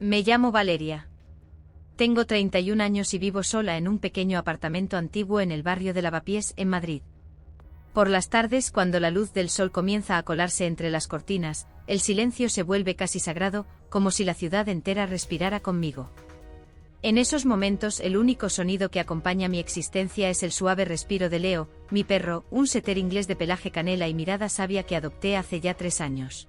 Me llamo Valeria. Tengo 31 años y vivo sola en un pequeño apartamento antiguo en el barrio de Lavapiés, en Madrid. Por las tardes, cuando la luz del sol comienza a colarse entre las cortinas, el silencio se vuelve casi sagrado, como si la ciudad entera respirara conmigo. En esos momentos el único sonido que acompaña mi existencia es el suave respiro de Leo, mi perro, un setter inglés de pelaje canela y mirada sabia que adopté hace ya 3 años.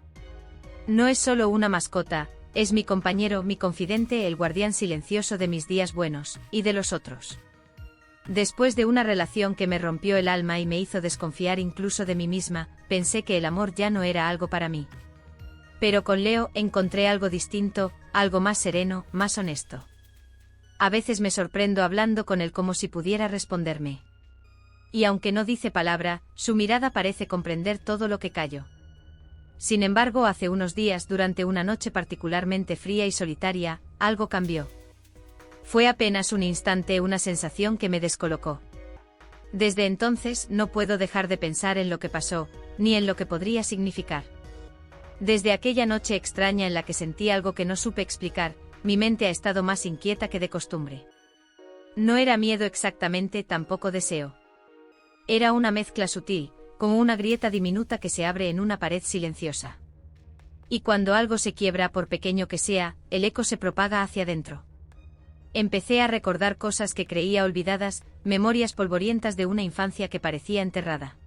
No es solo una mascota, es mi compañero, mi confidente, el guardián silencioso de mis días buenos, y de los otros. Después de una relación que me rompió el alma y me hizo desconfiar incluso de mí misma, pensé que el amor ya no era algo para mí. Pero con Leo encontré algo distinto, algo más sereno, más honesto. A veces me sorprendo hablando con él como si pudiera responderme. Y aunque no dice palabra, su mirada parece comprender todo lo que callo. Sin embargo, hace unos días, durante una noche particularmente fría y solitaria, algo cambió. Fue apenas un instante, una sensación que me descolocó. Desde entonces no puedo dejar de pensar en lo que pasó, ni en lo que podría significar. Desde aquella noche extraña en la que sentí algo que no supe explicar, mi mente ha estado más inquieta que de costumbre. No era miedo exactamente, tampoco deseo. Era una mezcla sutil, como una grieta diminuta que se abre en una pared silenciosa. Y cuando algo se quiebra, por pequeño que sea, el eco se propaga hacia adentro. Empecé a recordar cosas que creía olvidadas, memorias polvorientas de una infancia que parecía enterrada.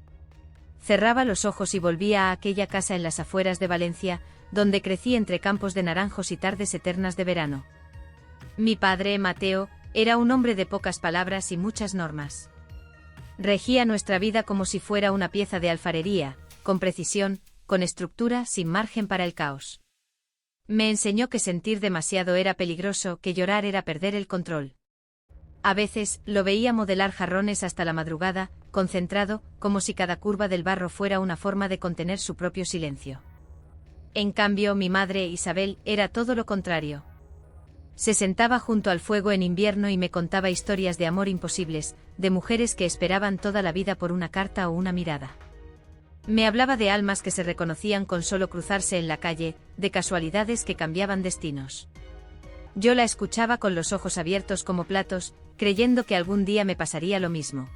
Cerraba los ojos y volvía a aquella casa en las afueras de Valencia, donde crecí entre campos de naranjos y tardes eternas de verano. Mi padre, Mateo, era un hombre de pocas palabras y muchas normas. Regía nuestra vida como si fuera una pieza de alfarería, con precisión, con estructura, sin margen para el caos. Me enseñó que sentir demasiado era peligroso, que llorar era perder el control. A veces, lo veía modelar jarrones hasta la madrugada, concentrado, como si cada curva del barro fuera una forma de contener su propio silencio. En cambio, mi madre, Isabel, era todo lo contrario. Se sentaba junto al fuego en invierno y me contaba historias de amor imposibles, de mujeres que esperaban toda la vida por una carta o una mirada. Me hablaba de almas que se reconocían con solo cruzarse en la calle, de casualidades que cambiaban destinos. Yo la escuchaba con los ojos abiertos como platos, creyendo que algún día me pasaría lo mismo.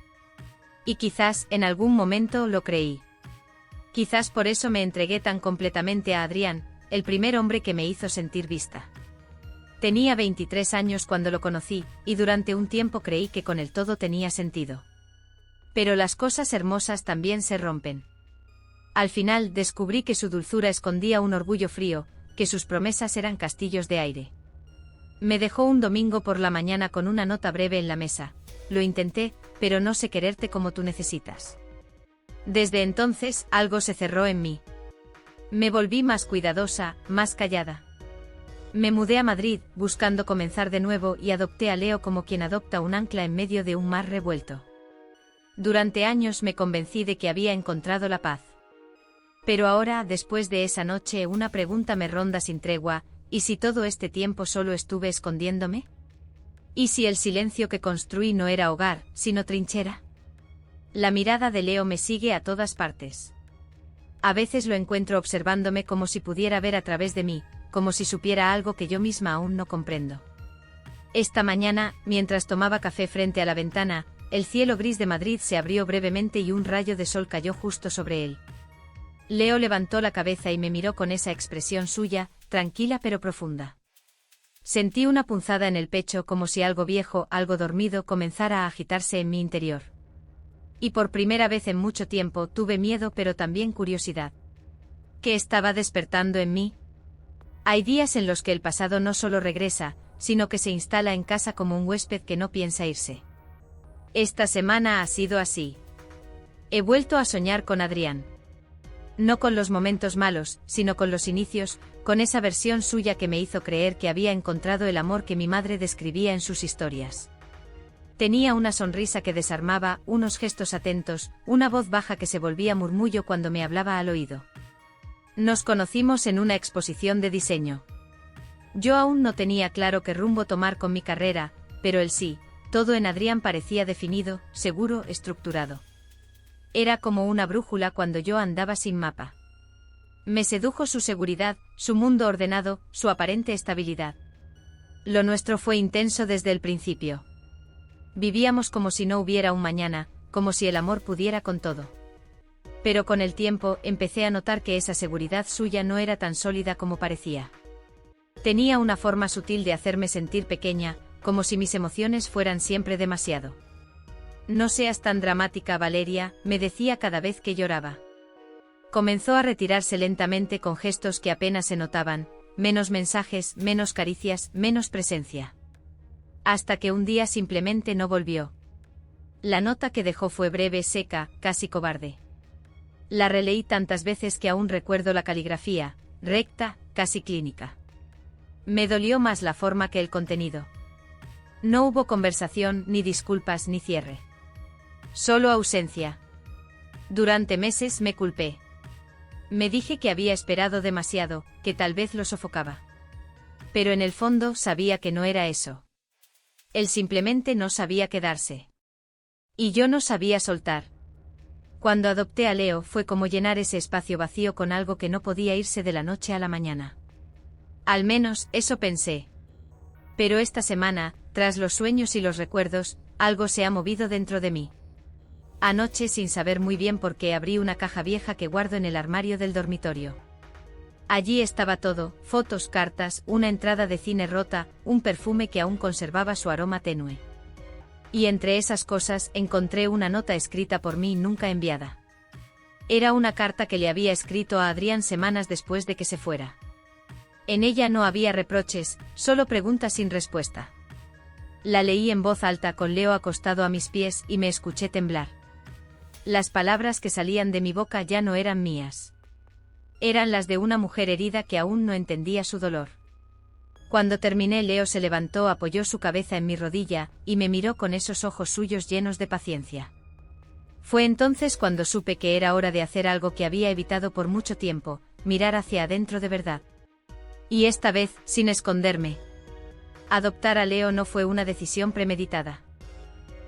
Y quizás, en algún momento, lo creí. Quizás por eso me entregué tan completamente a Adrián, el primer hombre que me hizo sentir vista. Tenía 23 años cuando lo conocí, y durante un tiempo creí que con él todo tenía sentido. Pero las cosas hermosas también se rompen. Al final descubrí que su dulzura escondía un orgullo frío, que sus promesas eran castillos de aire. Me dejó un domingo por la mañana con una nota breve en la mesa. Lo intenté, pero no sé quererte como tú necesitas. Desde entonces, algo se cerró en mí. Me volví más cuidadosa, más callada. Me mudé a Madrid, buscando comenzar de nuevo, y adopté a Leo como quien adopta un ancla en medio de un mar revuelto. Durante años me convencí de que había encontrado la paz. Pero ahora, después de esa noche, una pregunta me ronda sin tregua: ¿y si todo este tiempo solo estuve escondiéndome? ¿Y si el silencio que construí no era hogar, sino trinchera? La mirada de Leo me sigue a todas partes. A veces lo encuentro observándome como si pudiera ver a través de mí, como si supiera algo que yo misma aún no comprendo. Esta mañana, mientras tomaba café frente a la ventana, el cielo gris de Madrid se abrió brevemente y un rayo de sol cayó justo sobre él. Leo levantó la cabeza y me miró con esa expresión suya, tranquila pero profunda. Sentí una punzada en el pecho, como si algo viejo, algo dormido, comenzara a agitarse en mi interior. Y por primera vez en mucho tiempo tuve miedo, pero también curiosidad. ¿Qué estaba despertando en mí? Hay días en los que el pasado no solo regresa, sino que se instala en casa como un huésped que no piensa irse. Esta semana ha sido así. He vuelto a soñar con Adrián. No con los momentos malos, sino con los inicios, con esa versión suya que me hizo creer que había encontrado el amor que mi madre describía en sus historias. Tenía una sonrisa que desarmaba, unos gestos atentos, una voz baja que se volvía murmullo cuando me hablaba al oído. Nos conocimos en una exposición de diseño. Yo aún no tenía claro qué rumbo tomar con mi carrera, pero él sí. Todo en Adrián parecía definido, seguro, estructurado. Era como una brújula cuando yo andaba sin mapa. Me sedujo su seguridad, su mundo ordenado, su aparente estabilidad. Lo nuestro fue intenso desde el principio. Vivíamos como si no hubiera un mañana, como si el amor pudiera con todo. Pero con el tiempo empecé a notar que esa seguridad suya no era tan sólida como parecía. Tenía una forma sutil de hacerme sentir pequeña, como si mis emociones fueran siempre demasiado. No seas tan dramática, Valeria, me decía cada vez que lloraba. Comenzó a retirarse lentamente con gestos que apenas se notaban, menos mensajes, menos caricias, menos presencia. Hasta que un día simplemente no volvió. La nota que dejó fue breve, seca, casi cobarde. La releí tantas veces que aún recuerdo la caligrafía, recta, casi clínica. Me dolió más la forma que el contenido. No hubo conversación, ni disculpas, ni cierre. Solo ausencia. Durante meses me culpé. Me dije que había esperado demasiado, que tal vez lo sofocaba. Pero en el fondo sabía que no era eso. Él simplemente no sabía quedarse. Y yo no sabía soltar. Cuando adopté a Leo fue como llenar ese espacio vacío con algo que no podía irse de la noche a la mañana. Al menos, eso pensé. Pero esta semana, tras los sueños y los recuerdos, algo se ha movido dentro de mí. Anoche, sin saber muy bien por qué, abrí una caja vieja que guardo en el armario del dormitorio. Allí estaba todo: fotos, cartas, una entrada de cine rota, un perfume que aún conservaba su aroma tenue. Y entre esas cosas encontré una nota escrita por mí nunca enviada. Era una carta que le había escrito a Adrián semanas después de que se fuera. En ella no había reproches, solo preguntas sin respuesta. La leí en voz alta con Leo acostado a mis pies y me escuché temblar. Las palabras que salían de mi boca ya no eran mías. Eran las de una mujer herida que aún no entendía su dolor. Cuando terminé, Leo se levantó, apoyó su cabeza en mi rodilla, y me miró con esos ojos suyos llenos de paciencia. Fue entonces cuando supe que era hora de hacer algo que había evitado por mucho tiempo: mirar hacia adentro de verdad. Y esta vez, sin esconderme. Adoptar a Leo no fue una decisión premeditada.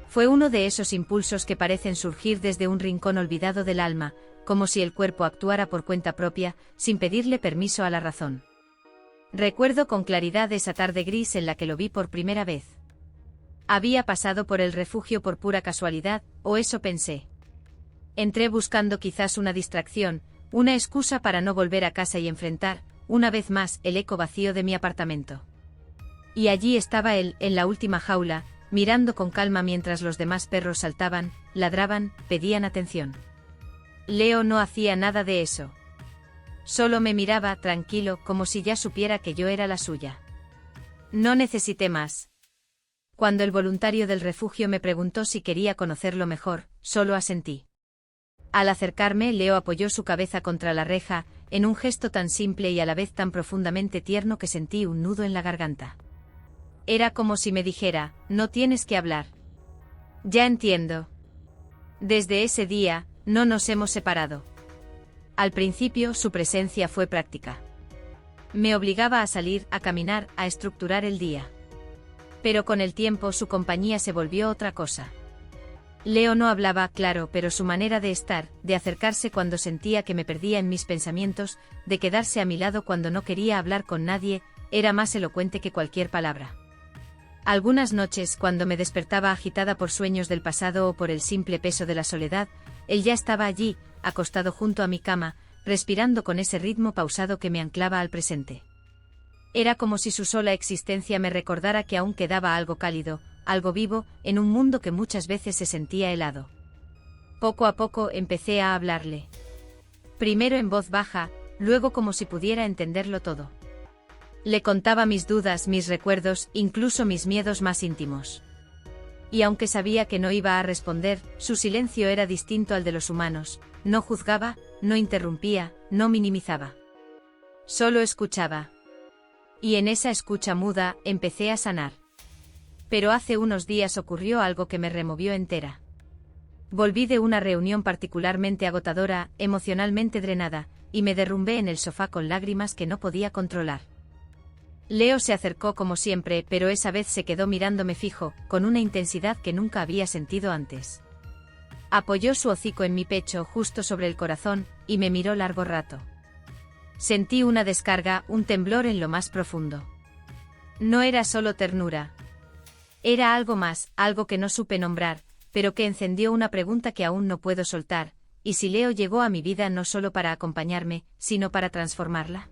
Fue uno de esos impulsos que parecen surgir desde un rincón olvidado del alma, como si el cuerpo actuara por cuenta propia, sin pedirle permiso a la razón. Recuerdo con claridad esa tarde gris en la que lo vi por primera vez. Había pasado por el refugio por pura casualidad, o eso pensé. Entré buscando quizás una distracción, una excusa para no volver a casa y enfrentar, una vez más, el eco vacío de mi apartamento. Y allí estaba él, en la última jaula, mirando con calma mientras los demás perros saltaban, ladraban, pedían atención. Leo no hacía nada de eso. Solo me miraba, tranquilo, como si ya supiera que yo era la suya. No necesité más. Cuando el voluntario del refugio me preguntó si quería conocerlo mejor, solo asentí. Al acercarme, Leo apoyó su cabeza contra la reja, en un gesto tan simple y a la vez tan profundamente tierno que sentí un nudo en la garganta. Era como si me dijera: no tienes que hablar. Ya entiendo. Desde ese día, no nos hemos separado. Al principio su presencia fue práctica. Me obligaba a salir, a caminar, a estructurar el día. Pero con el tiempo su compañía se volvió otra cosa. Leo no hablaba, claro, pero su manera de estar, de acercarse cuando sentía que me perdía en mis pensamientos, de quedarse a mi lado cuando no quería hablar con nadie, era más elocuente que cualquier palabra. Algunas noches, cuando me despertaba agitada por sueños del pasado o por el simple peso de la soledad, él ya estaba allí, acostado junto a mi cama, respirando con ese ritmo pausado que me anclaba al presente. Era como si su sola existencia me recordara que aún quedaba algo cálido, algo vivo, en un mundo que muchas veces se sentía helado. Poco a poco empecé a hablarle. Primero en voz baja, luego como si pudiera entenderlo todo. Le contaba mis dudas, mis recuerdos, incluso mis miedos más íntimos. Y aunque sabía que no iba a responder, su silencio era distinto al de los humanos: no juzgaba, no interrumpía, no minimizaba. Solo escuchaba. Y en esa escucha muda, empecé a sanar. Pero hace unos días ocurrió algo que me removió entera. Volví de una reunión particularmente agotadora, emocionalmente drenada, y me derrumbé en el sofá con lágrimas que no podía controlar. Leo se acercó como siempre, pero esa vez se quedó mirándome fijo, con una intensidad que nunca había sentido antes. Apoyó su hocico en mi pecho, justo sobre el corazón, y me miró largo rato. Sentí una descarga, un temblor en lo más profundo. No era solo ternura. Era algo más, algo que no supe nombrar, pero que encendió una pregunta que aún no puedo soltar: ¿y si Leo llegó a mi vida no solo para acompañarme, sino para transformarla?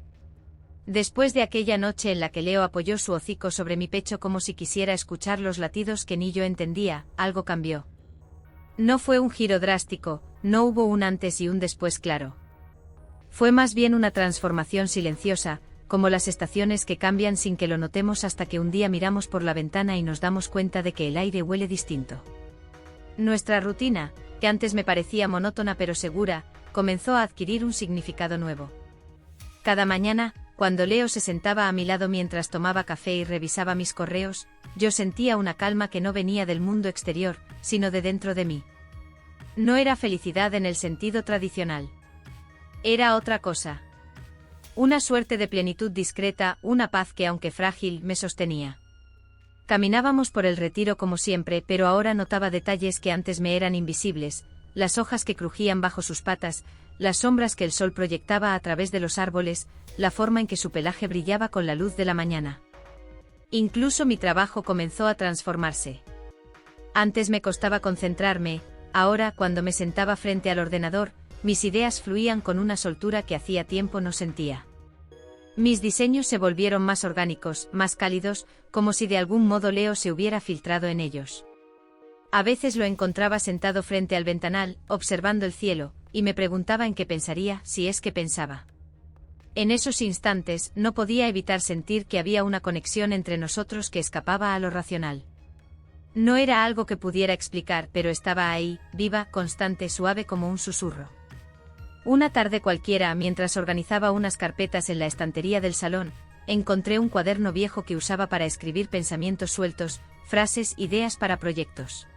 Después de aquella noche en la que Leo apoyó su hocico sobre mi pecho como si quisiera escuchar los latidos que ni yo entendía, algo cambió. No fue un giro drástico, no hubo un antes y un después claro. Fue más bien una transformación silenciosa, como las estaciones que cambian sin que lo notemos hasta que un día miramos por la ventana y nos damos cuenta de que el aire huele distinto. Nuestra rutina, que antes me parecía monótona pero segura, comenzó a adquirir un significado nuevo. Cada mañana, cuando Leo se sentaba a mi lado mientras tomaba café y revisaba mis correos, yo sentía una calma que no venía del mundo exterior, sino de dentro de mí. No era felicidad en el sentido tradicional. Era otra cosa. Una suerte de plenitud discreta, una paz que, aunque frágil, me sostenía. Caminábamos por el retiro como siempre, pero ahora notaba detalles que antes me eran invisibles: las hojas que crujían bajo sus patas, las sombras que el sol proyectaba a través de los árboles, la forma en que su pelaje brillaba con la luz de la mañana. Incluso mi trabajo comenzó a transformarse. Antes me costaba concentrarme, ahora, cuando me sentaba frente al ordenador, mis ideas fluían con una soltura que hacía tiempo no sentía. Mis diseños se volvieron más orgánicos, más cálidos, como si de algún modo Leo se hubiera filtrado en ellos. A veces lo encontraba sentado frente al ventanal, observando el cielo, y me preguntaba en qué pensaría, si es que pensaba. En esos instantes, no podía evitar sentir que había una conexión entre nosotros que escapaba a lo racional. No era algo que pudiera explicar, pero estaba ahí, viva, constante, suave como un susurro. Una tarde cualquiera, mientras organizaba unas carpetas en la estantería del salón, encontré un cuaderno viejo que usaba para escribir pensamientos sueltos, frases, ideas para proyectos.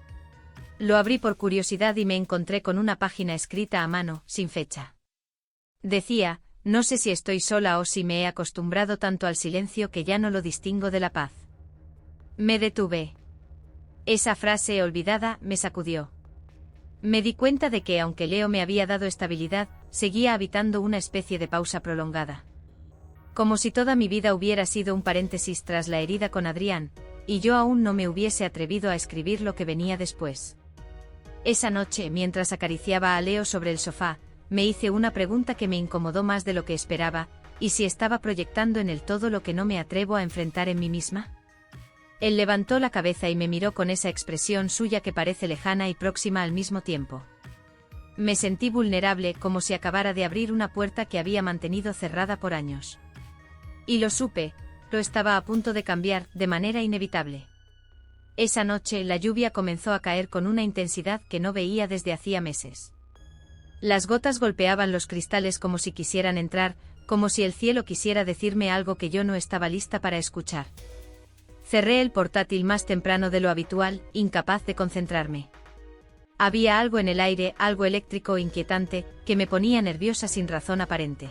Lo abrí por curiosidad y me encontré con una página escrita a mano, sin fecha. Decía: no sé si estoy sola o si me he acostumbrado tanto al silencio que ya no lo distingo de la paz. Me detuve. Esa frase olvidada me sacudió. Me di cuenta de que, aunque Leo me había dado estabilidad, seguía habitando una especie de pausa prolongada. Como si toda mi vida hubiera sido un paréntesis tras la herida con Adrián, y yo aún no me hubiese atrevido a escribir lo que venía después. Esa noche, mientras acariciaba a Leo sobre el sofá, me hice una pregunta que me incomodó más de lo que esperaba: ¿y si estaba proyectando en él todo lo que no me atrevo a enfrentar en mí misma? Él levantó la cabeza y me miró con esa expresión suya que parece lejana y próxima al mismo tiempo. Me sentí vulnerable, como si acabara de abrir una puerta que había mantenido cerrada por años. Y lo supe, lo estaba a punto de cambiar, de manera inevitable. Esa noche la lluvia comenzó a caer con una intensidad que no veía desde hacía meses. Las gotas golpeaban los cristales como si quisieran entrar, como si el cielo quisiera decirme algo que yo no estaba lista para escuchar. Cerré el portátil más temprano de lo habitual, incapaz de concentrarme. Había algo en el aire, algo eléctrico e inquietante, que me ponía nerviosa sin razón aparente.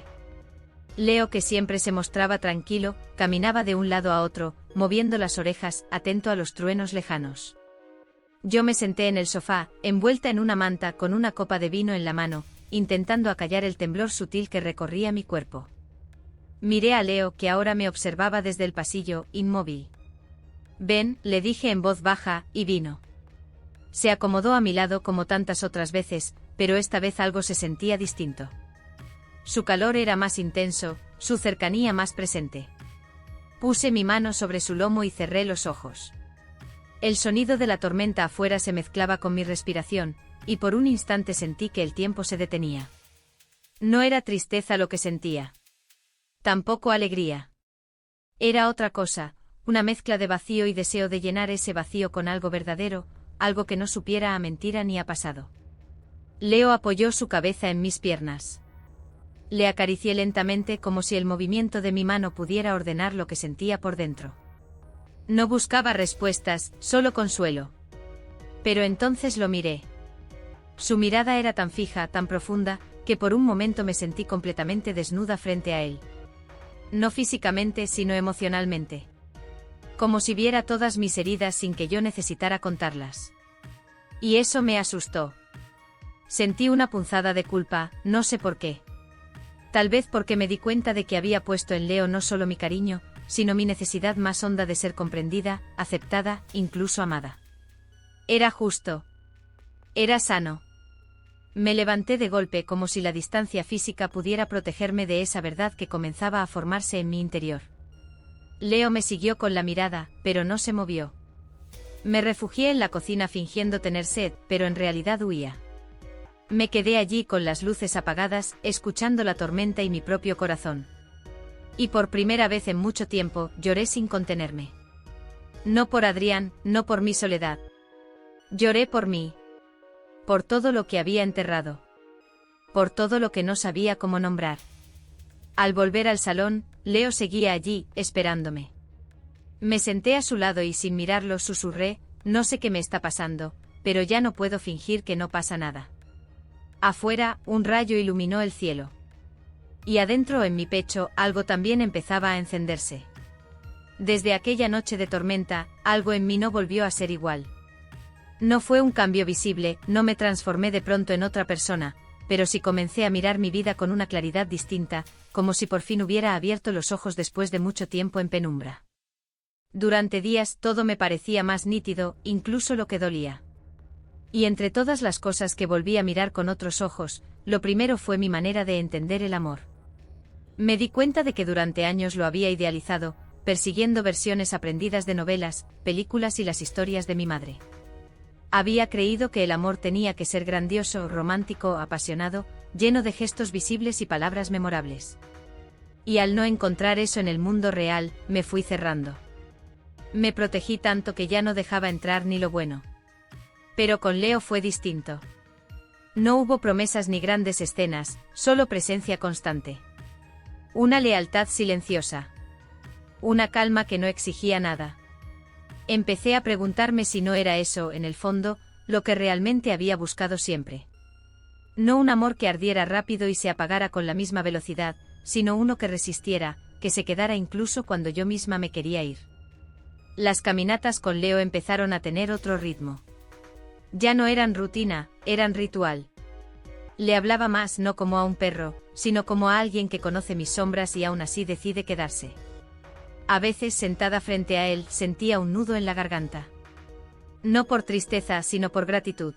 Leo, que siempre se mostraba tranquilo, caminaba de un lado a otro, moviendo las orejas, atento a los truenos lejanos. Yo me senté en el sofá, envuelta en una manta, con una copa de vino en la mano, intentando acallar el temblor sutil que recorría mi cuerpo. Miré a Leo, que ahora me observaba desde el pasillo, inmóvil. «Ven», le dije en voz baja, y vino. Se acomodó a mi lado como tantas otras veces, pero esta vez algo se sentía distinto. Su calor era más intenso, su cercanía más presente. Puse mi mano sobre su lomo y cerré los ojos. El sonido de la tormenta afuera se mezclaba con mi respiración, y por un instante sentí que el tiempo se detenía. No era tristeza lo que sentía. Tampoco alegría. Era otra cosa, una mezcla de vacío y deseo de llenar ese vacío con algo verdadero, algo que no supiera a mentira ni a pasado. Leo apoyó su cabeza en mis piernas. Le acaricié lentamente, como si el movimiento de mi mano pudiera ordenar lo que sentía por dentro. No buscaba respuestas, solo consuelo. Pero entonces lo miré. Su mirada era tan fija, tan profunda, que por un momento me sentí completamente desnuda frente a él. No físicamente, sino emocionalmente. Como si viera todas mis heridas sin que yo necesitara contarlas. Y eso me asustó. Sentí una punzada de culpa, no sé por qué. Tal vez porque me di cuenta de que había puesto en Leo no solo mi cariño, sino mi necesidad más honda de ser comprendida, aceptada, incluso amada. Era justo. Era sano. Me levanté de golpe como si la distancia física pudiera protegerme de esa verdad que comenzaba a formarse en mi interior. Leo me siguió con la mirada, pero no se movió. Me refugié en la cocina fingiendo tener sed, pero en realidad huía. Me quedé allí con las luces apagadas, escuchando la tormenta y mi propio corazón. Y por primera vez en mucho tiempo, lloré sin contenerme. No por Adrián, no por mi soledad. Lloré por mí. Por todo lo que había enterrado. Por todo lo que no sabía cómo nombrar. Al volver al salón, Leo seguía allí, esperándome. Me senté a su lado y sin mirarlo susurré, no sé qué me está pasando, pero ya no puedo fingir que no pasa nada. Afuera, un rayo iluminó el cielo. Y adentro en mi pecho, algo también empezaba a encenderse. Desde aquella noche de tormenta, algo en mí no volvió a ser igual. No fue un cambio visible, no me transformé de pronto en otra persona, pero sí comencé a mirar mi vida con una claridad distinta, como si por fin hubiera abierto los ojos después de mucho tiempo en penumbra. Durante días todo me parecía más nítido, incluso lo que dolía. Y entre todas las cosas que volví a mirar con otros ojos, lo primero fue mi manera de entender el amor. Me di cuenta de que durante años lo había idealizado, persiguiendo versiones aprendidas de novelas, películas y las historias de mi madre. Había creído que el amor tenía que ser grandioso, romántico, apasionado, lleno de gestos visibles y palabras memorables. Y al no encontrar eso en el mundo real, me fui cerrando. Me protegí tanto que ya no dejaba entrar ni lo bueno. Pero con Leo fue distinto. No hubo promesas ni grandes escenas, solo presencia constante. Una lealtad silenciosa. Una calma que no exigía nada. Empecé a preguntarme si no era eso, en el fondo, lo que realmente había buscado siempre. No un amor que ardiera rápido y se apagara con la misma velocidad, sino uno que resistiera, que se quedara incluso cuando yo misma me quería ir. Las caminatas con Leo empezaron a tener otro ritmo. Ya no eran rutina, eran ritual. Le hablaba más no como a un perro, sino como a alguien que conoce mis sombras y aún así decide quedarse. A veces sentada frente a él sentía un nudo en la garganta. No por tristeza, sino por gratitud.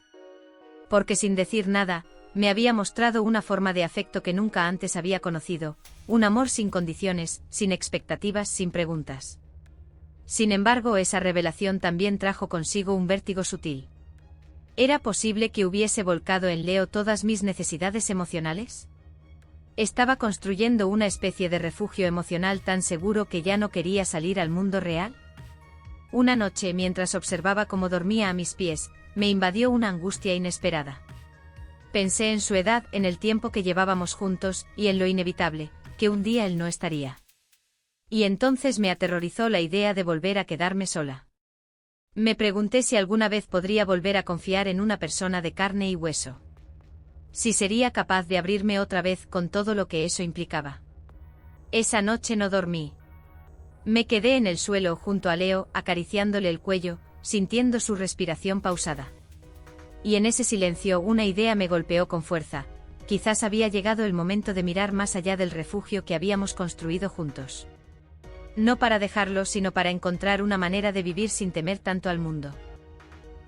Porque sin decir nada, me había mostrado una forma de afecto que nunca antes había conocido, un amor sin condiciones, sin expectativas, sin preguntas. Sin embargo, esa revelación también trajo consigo un vértigo sutil. ¿Era posible que hubiese volcado en Leo todas mis necesidades emocionales? Estaba construyendo una especie de refugio emocional tan seguro que ya no quería salir al mundo real. Una noche, mientras observaba cómo dormía a mis pies, me invadió una angustia inesperada. Pensé en su edad, en el tiempo que llevábamos juntos, y en lo inevitable, que un día él no estaría. Y entonces me aterrorizó la idea de volver a quedarme sola. Me pregunté si alguna vez podría volver a confiar en una persona de carne y hueso. Si sería capaz de abrirme otra vez con todo lo que eso implicaba. Esa noche no dormí. Me quedé en el suelo junto a Leo, acariciándole el cuello, sintiendo su respiración pausada. Y en ese silencio una idea me golpeó con fuerza. Quizás había llegado el momento de mirar más allá del refugio que habíamos construido juntos. No para dejarlo, sino para encontrar una manera de vivir sin temer tanto al mundo.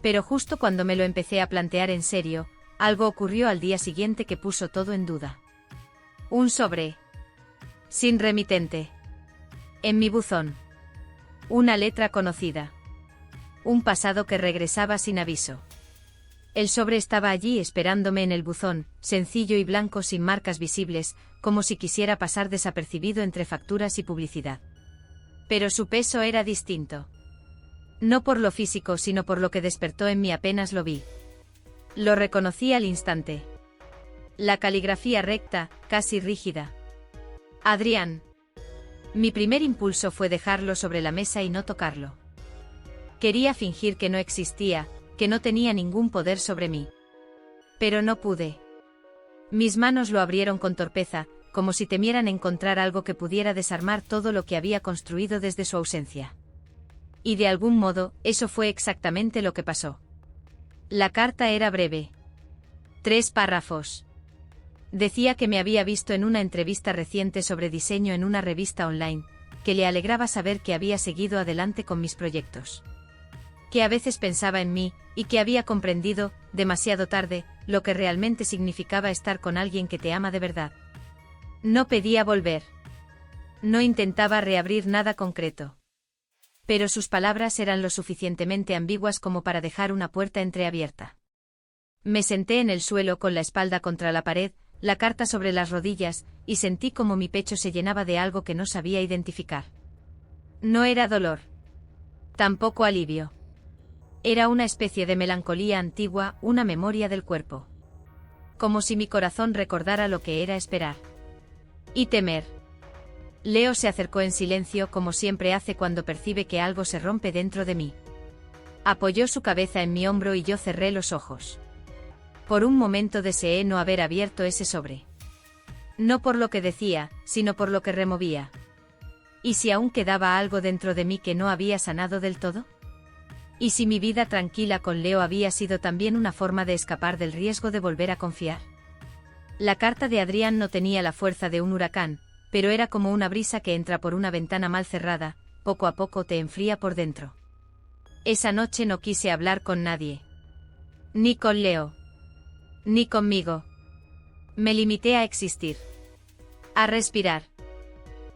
Pero justo cuando me lo empecé a plantear en serio, algo ocurrió al día siguiente que puso todo en duda. Un sobre. Sin remitente. En mi buzón. Una letra conocida. Un pasado que regresaba sin aviso. El sobre estaba allí esperándome en el buzón, sencillo y blanco sin marcas visibles, como si quisiera pasar desapercibido entre facturas y publicidad. Pero su peso era distinto. No por lo físico, sino por lo que despertó en mí apenas lo vi. Lo reconocí al instante. La caligrafía recta, casi rígida. Adrián. Mi primer impulso fue dejarlo sobre la mesa y no tocarlo. Quería fingir que no existía, que no tenía ningún poder sobre mí. Pero no pude. Mis manos lo abrieron con torpeza, como si temieran encontrar algo que pudiera desarmar todo lo que había construido desde su ausencia. Y de algún modo, eso fue exactamente lo que pasó. La carta era breve. 3 párrafos. Decía que me había visto en una entrevista reciente sobre diseño en una revista online, que le alegraba saber que había seguido adelante con mis proyectos. Que a veces pensaba en mí, y que había comprendido, demasiado tarde, lo que realmente significaba estar con alguien que te ama de verdad. No pedía volver. No intentaba reabrir nada concreto. Pero sus palabras eran lo suficientemente ambiguas como para dejar una puerta entreabierta. Me senté en el suelo con la espalda contra la pared, la carta sobre las rodillas, y sentí como mi pecho se llenaba de algo que no sabía identificar. No era dolor. Tampoco alivio. Era una especie de melancolía antigua, una memoria del cuerpo. Como si mi corazón recordara lo que era esperar. Y temer. Leo se acercó en silencio como siempre hace cuando percibe que algo se rompe dentro de mí. Apoyó su cabeza en mi hombro y yo cerré los ojos. Por un momento deseé no haber abierto ese sobre. No por lo que decía, sino por lo que removía. ¿Y si aún quedaba algo dentro de mí que no había sanado del todo? ¿Y si mi vida tranquila con Leo había sido también una forma de escapar del riesgo de volver a confiar? La carta de Adrián no tenía la fuerza de un huracán, pero era como una brisa que entra por una ventana mal cerrada, poco a poco te enfría por dentro. Esa noche no quise hablar con nadie. Ni con Leo. Ni conmigo. Me limité a existir. A respirar.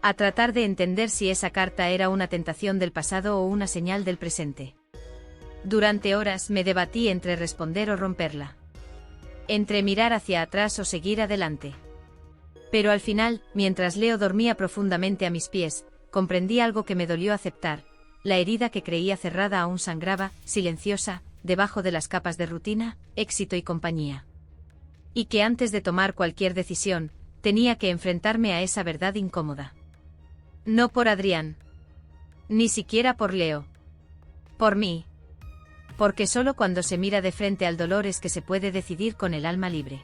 A tratar de entender si esa carta era una tentación del pasado o una señal del presente. Durante horas me debatí entre responder o romperla. Entre mirar hacia atrás o seguir adelante. Pero al final, mientras Leo dormía profundamente a mis pies, comprendí algo que me dolió aceptar. La herida que creía cerrada aún sangraba, silenciosa, debajo de las capas de rutina, éxito y compañía. Y que antes de tomar cualquier decisión, tenía que enfrentarme a esa verdad incómoda. No por Adrián. Ni siquiera por Leo. Por mí. Porque solo cuando se mira de frente al dolor es que se puede decidir con el alma libre.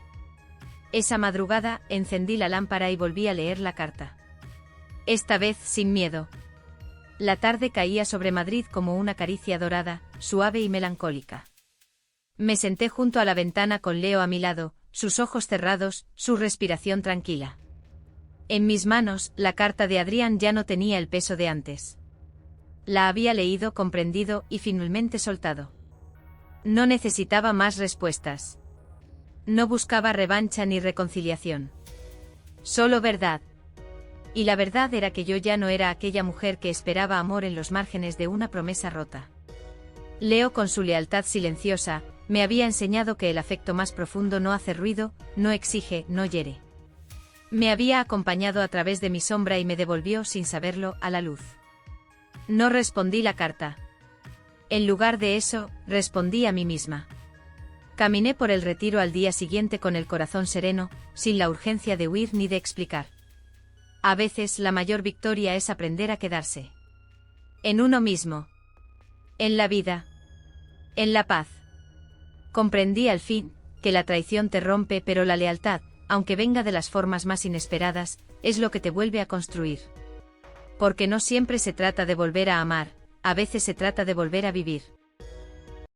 Esa madrugada, encendí la lámpara y volví a leer la carta. Esta vez sin miedo. La tarde caía sobre Madrid como una caricia dorada, suave y melancólica. Me senté junto a la ventana con Leo a mi lado, sus ojos cerrados, su respiración tranquila. En mis manos, la carta de Adrián ya no tenía el peso de antes. La había leído, comprendido y finalmente soltado. No necesitaba más respuestas. No buscaba revancha ni reconciliación. Solo verdad. Y la verdad era que yo ya no era aquella mujer que esperaba amor en los márgenes de una promesa rota. Leo, con su lealtad silenciosa, me había enseñado que el afecto más profundo no hace ruido, no exige, no hiere. Me había acompañado a través de mi sombra y me devolvió, sin saberlo, a la luz. No respondí la carta. En lugar de eso, respondí a mí misma. Caminé por el Retiro al día siguiente con el corazón sereno, sin la urgencia de huir ni de explicar. A veces la mayor victoria es aprender a quedarse. En uno mismo. En la vida. En la paz. Comprendí al fin, que la traición te rompe, pero la lealtad, aunque venga de las formas más inesperadas, es lo que te vuelve a construir. Porque no siempre se trata de volver a amar, a veces se trata de volver a vivir.